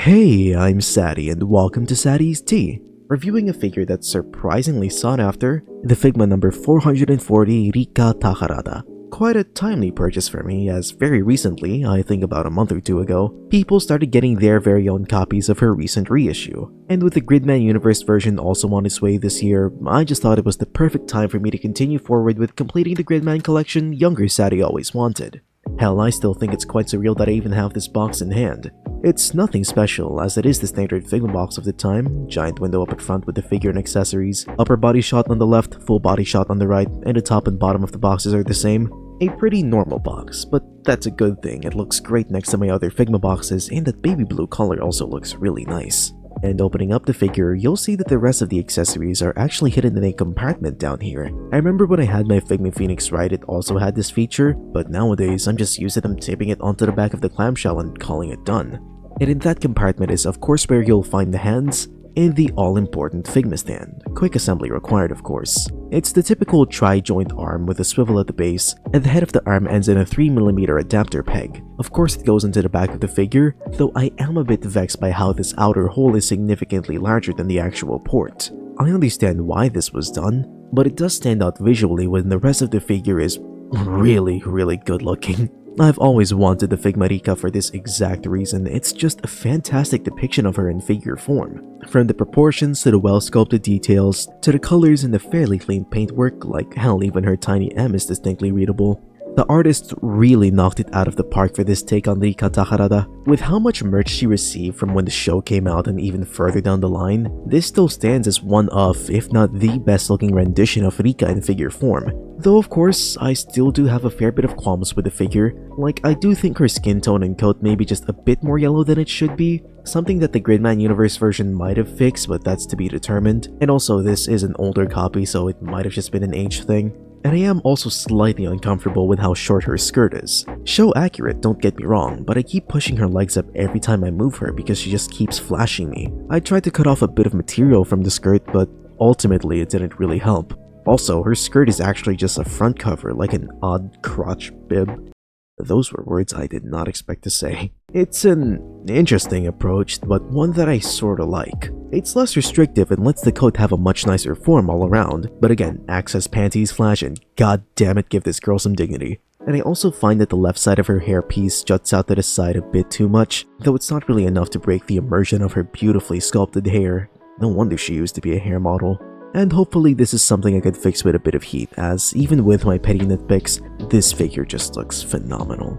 Hey, I'm Sadi and welcome to Sadi's Tea, reviewing a figure that's surprisingly sought after, the Figma number 440 Rikka Takarada. Quite a timely purchase for me, as very recently, I think about a month or two ago, people started getting their very own copies of her recent reissue. And with the GRIDMAN Universe version also on its way this year, I just thought it was the perfect time for me to continue forward with completing the GRIDMAN collection younger Sadi always wanted. Hell, I still think it's quite surreal that I even have this box in hand. It's nothing special, as it is the standard Figma box of the time, giant window up at front with the figure and accessories, upper body shot on the left, full body shot on the right, and the top and bottom of the boxes are the same. A pretty normal box, but that's a good thing. It looks great next to my other Figma boxes, and that baby blue color also looks really nice. And opening up the figure, you'll see that the rest of the accessories are actually hidden in a compartment down here. I remember when I had my Figma Phoenix ride, it also had this feature, but nowadays I'm just used to them taping it onto the back of the clamshell and calling it done. And in that compartment is of course where you'll find the hands and the all-important Figma stand. Quick assembly required, of course. It's the typical tri-joint arm with a swivel at the base, and the head of the arm ends in a 3mm adapter peg. Of course it goes into the back of the figure, though I am a bit vexed by how this outer hole is significantly larger than the actual port. I understand why this was done, but it does stand out visually when the rest of the figure is really good looking. I've always wanted the Figma Rikka for this exact reason. It's just a fantastic depiction of her in figure form. From the proportions to the well-sculpted details, to the colors and the fairly clean paintwork, like hell, even her tiny M is distinctly readable. The artist really knocked it out of the park for this take on Rikka Takarada. With how much merch she received from when the show came out and even further down the line, this still stands as one of, if not the best looking rendition of Rikka in figure form. Though of course, I still do have a fair bit of qualms with the figure. Like, I do think her skin tone and coat may be just a bit more yellow than it should be, something that the GRIDMAN Universe version might have fixed, but that's to be determined. And also, this is an older copy, so it might have just been an age thing. And I am also slightly uncomfortable with how short her skirt is. Show accurate, don't get me wrong, but I keep pushing her legs up every time I move her because she just keeps flashing me. I tried to cut off a bit of material from the skirt, but ultimately it didn't really help. Also, her skirt is actually just a front cover, like an odd crotch bib. Those were words I did not expect to say. It's an interesting approach, but one that I sorta like. It's less restrictive and lets the coat have a much nicer form all around, but again, access panties flash and god damn it, give this girl some dignity. And I also find that the left side of her hairpiece juts out to the side a bit too much, though it's not really enough to break the immersion of her beautifully sculpted hair. No wonder she used to be a hair model. And hopefully this is something I could fix with a bit of heat, as even with my petty nitpicks, this figure just looks phenomenal.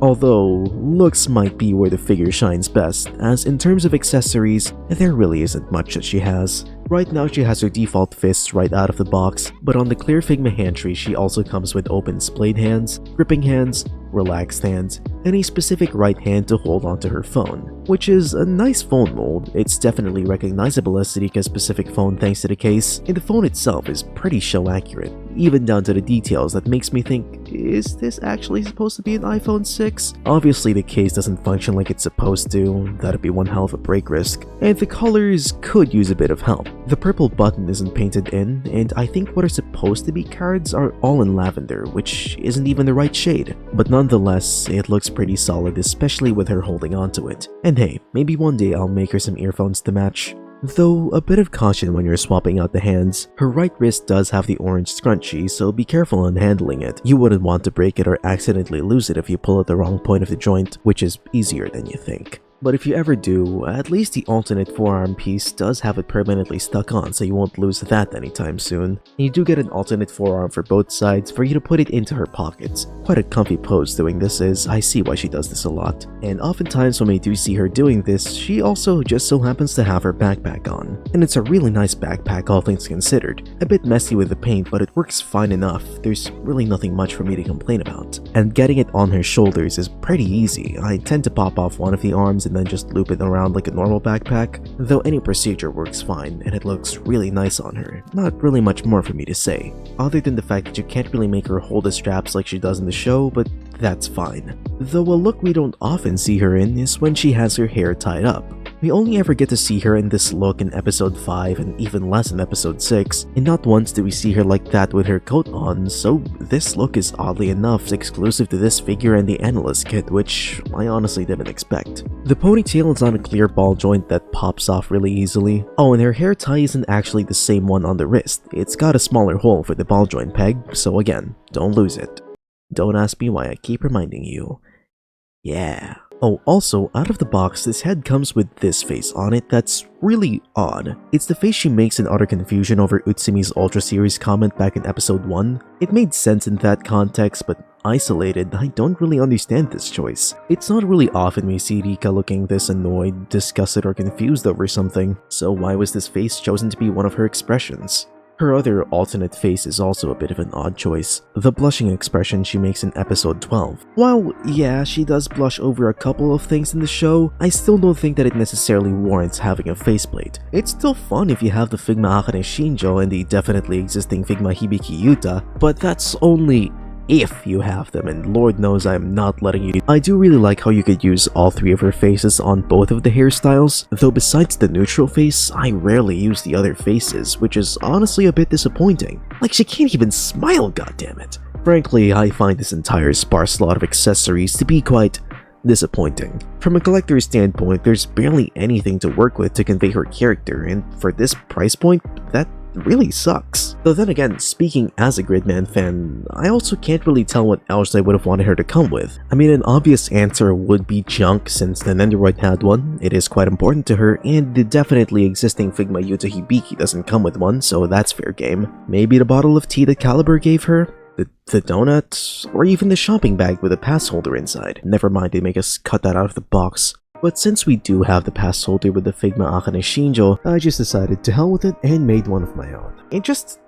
Although, looks might be where the figure shines best, as in terms of accessories, there really isn't much that she has. Right now she has her default fists right out of the box, but on the clear Figma hand tree she also comes with open splayed hands, gripping hands, relaxed hands, and a specific right hand to hold onto her phone, which is a nice phone mold. It's definitely recognizable as Rikka's specific phone thanks to the case, and the phone itself is pretty show accurate, even down to the details that makes me think, is this actually supposed to be an iPhone 6? Obviously the case doesn't function like it's supposed to, that'd be one hell of a break risk, and the colors could use a bit of help. The purple button isn't painted in, and I think what are supposed to be cards are all in lavender, which isn't even the right shade. But nonetheless, it looks pretty solid, especially with her holding onto it. And hey, maybe one day I'll make her some earphones to match. Though a bit of caution when you're swapping out the hands, her right wrist does have the orange scrunchie, so be careful on handling it. You wouldn't want to break it or accidentally lose it if you pull at the wrong point of the joint, which is easier than you think. But if you ever do, at least the alternate forearm piece does have it permanently stuck on, so you won't lose that anytime soon. And you do get an alternate forearm for both sides for you to put it into her pockets. Quite a comfy pose doing this is, I see why she does this a lot. And oftentimes when we do see her doing this, she also just so happens to have her backpack on. And it's a really nice backpack all things considered. A bit messy with the paint, but it works fine enough. There's really nothing much for me to complain about. And getting it on her shoulders is pretty easy. I tend to pop off one of the arms and then just loop it around like a normal backpack, though any procedure works fine and it looks really nice on her. Not really much more for me to say, other than the fact that you can't really make her hold the straps like she does in the show, but that's fine. Though a look we don't often see her in is when she has her hair tied up. We only ever get to see her in this look in episode 5 and even less in episode 6, and not once do we see her like that with her coat on, so this look is oddly enough exclusive to this figure and the analyst kit, which I honestly didn't expect. The ponytail is on a clear ball joint that pops off really easily. Oh, and her hair tie isn't actually the same one on the wrist. It's got a smaller hole for the ball joint peg, so again, don't lose it. Don't ask me why I keep reminding you. Yeah. Oh, also, out of the box, this head comes with this face on it that's really odd. It's the face she makes in utter confusion over Utsumi's Ultra Series comment back in episode 1. It made sense in that context, but isolated, I don't really understand this choice. It's not really often we see Rikka looking this annoyed, disgusted, or confused over something, so why was this face chosen to be one of her expressions? Her other alternate face is also a bit of an odd choice, the blushing expression she makes in episode 12. While, yeah, she does blush over a couple of things in the show, I still don't think that it necessarily warrants having a faceplate. It's still fun if you have the Figma Akane Shinjo and the definitely existing Figma Hibiki Yuta, but that's only if you have them, and Lord knows I'm not letting you. I do really like how you could use all three of her faces on both of the hairstyles, though besides the neutral face, I rarely use the other faces, which is honestly a bit disappointing. Like, she can't even smile, goddammit. Frankly, I find this entire sparse lot of accessories to be quite disappointing. From a collector's standpoint, there's barely anything to work with to convey her character, and for this price point, that really sucks. Though then again, speaking as a Gridman fan, I also can't really tell what else I would have wanted her to come with. I mean, an obvious answer would be junk since the Nendoroid had one, it is quite important to her, and the definitely existing Figma Yuta Hibiki doesn't come with one, so that's fair game. Maybe the bottle of tea that Caliber gave her? The donut? Or even the shopping bag with a pass holder inside. Never mind, they make us cut that out of the box. But since we do have the pass holder with the Figma Akane Shinjo, I just decided to hell with it and made one of my own. And just,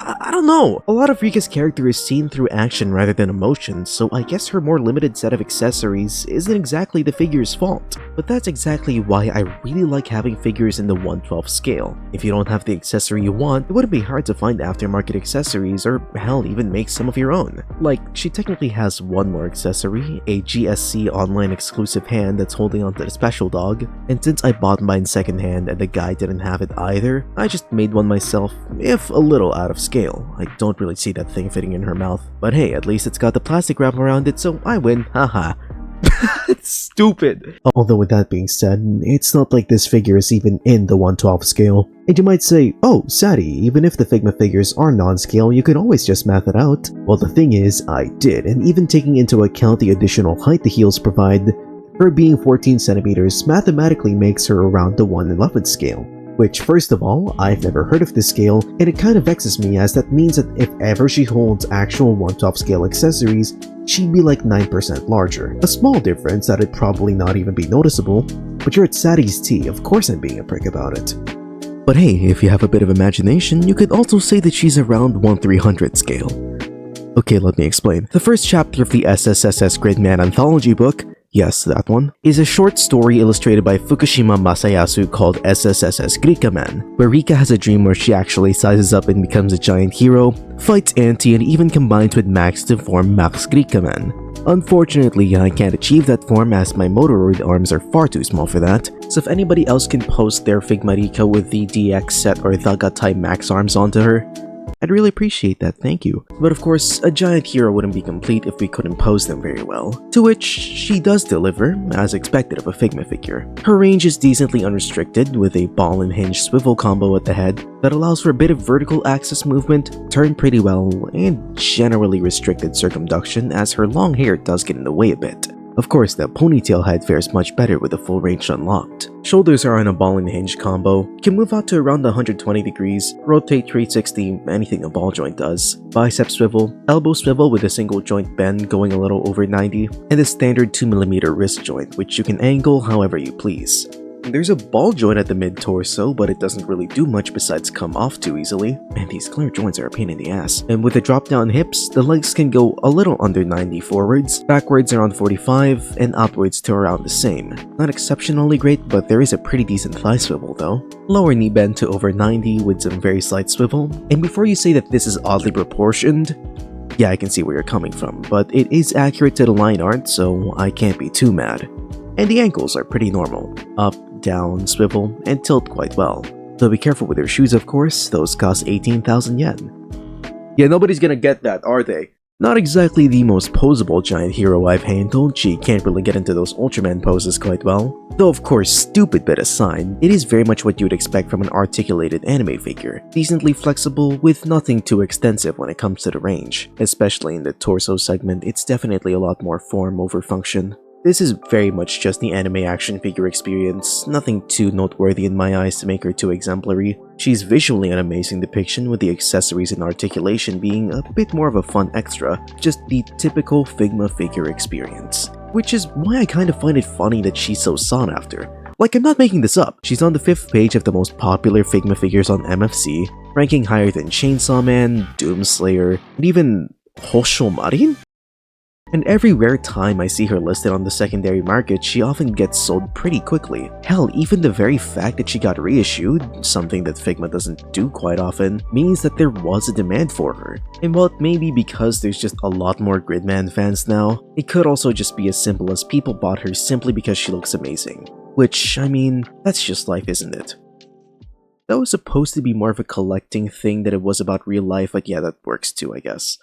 I don't know. A lot of Rikka's character is seen through action rather than emotion, so I guess her more limited set of accessories isn't exactly the figure's fault. But that's exactly why I really like having figures in the 1/12 scale. If you don't have the accessory you want, it wouldn't be hard to find aftermarket accessories, or hell, even make some of your own. Like, she technically has one more accessory, a GSC online exclusive hand that's holding onto the special dog, and since I bought mine secondhand and the guy didn't have it either, I just made one myself, if a little out of scale. I don't really see that thing fitting in her mouth, but hey, at least it's got the plastic wrap around it, so I win, haha. It's stupid. Although with that being said, it's not like this figure is even in the 1/12 scale. And you might say, oh, Sadi, even if the Figma figures are non-scale, you can always just math it out. Well, the thing is, I did, and even taking into account the additional height the heels provide, her being 14 centimeters mathematically makes her around the 1/11 scale. Which, first of all, I've never heard of this scale, and it kind of vexes me as that means that if ever she holds actual 1/12 scale accessories, she'd be like 9% larger. A small difference that'd probably not even be noticeable, but you're at Sadi's tea, of course I'm being a prick about it. But hey, if you have a bit of imagination, you could also say that she's around 1/300 scale. Okay, let me explain. The first chapter of the SSSS.GRIDMAN anthology book, yes, that one, is a short story illustrated by Fukushima Masayasu called SSSS.GRIDMAN, where Rikka has a dream where she actually sizes up and becomes a giant hero, fights Anti, and even combines with Max to form Max GRIDMAN. Unfortunately, I can't achieve that form as my Motoroid arms are far too small for that, so if anybody else can post their Figma Rikka with the DX set or Daga type Max arms onto her, I'd really appreciate that, thank you. But of course, a giant hero wouldn't be complete if we couldn't pose them very well. To which, she does deliver, as expected of a Figma figure. Her range is decently unrestricted, with a ball and hinge swivel combo at the head that allows for a bit of vertical axis movement, turn pretty well, and generally restricted circumduction as her long hair does get in the way a bit. Of course, the ponytail head fares much better with the full range unlocked. Shoulders are on a ball and hinge combo, can move out to around 120 degrees, rotate 360, anything a ball joint does, bicep swivel, elbow swivel with a single joint bend going a little over 90, and a standard 2mm wrist joint which you can angle however you please. There's a ball joint at the mid-torso, but it doesn't really do much besides come off too easily. Man, these clear joints are a pain in the ass. And with the drop-down hips, the legs can go a little under 90 forwards, backwards around 45, and upwards to around the same. Not exceptionally great, but there is a pretty decent thigh swivel though. Lower knee bend to over 90 with some very slight swivel. And before you say that this is oddly proportioned, yeah, I can see where you're coming from, but it is accurate to the line art, so I can't be too mad. And the ankles are pretty normal. down, swivel, and tilt quite well. Though be careful with her shoes, of course, those cost 18,000 yen. Yeah, nobody's gonna get that, are they? Not exactly the most posable giant hero I've handled, she can't really get into those Ultraman poses quite well. Though of course, stupid bit aside, it is very much what you'd expect from an articulated anime figure. Decently flexible, with nothing too extensive when it comes to the range. Especially in the torso segment, it's definitely a lot more form over function. This is very much just the anime action figure experience, nothing too noteworthy in my eyes to make her too exemplary. She's visually an amazing depiction, with the accessories and articulation being a bit more of a fun extra, just the typical Figma figure experience. Which is why I kind of find it funny that she's so sought after. Like, I'm not making this up, she's on the 5th page of the most popular Figma figures on MFC, ranking higher than Chainsaw Man, Doomslayer, and even Hosho Marin? And every rare time I see her listed on the secondary market, she often gets sold pretty quickly. Hell, even the very fact that she got reissued, something that Figma doesn't do quite often, means that there was a demand for her. And while it may be because there's just a lot more Gridman fans now, it could also just be as simple as people bought her simply because she looks amazing. Which, I mean, that's just life, isn't it? That was supposed to be more of a collecting thing than it was about real life, but yeah, that works too, I guess.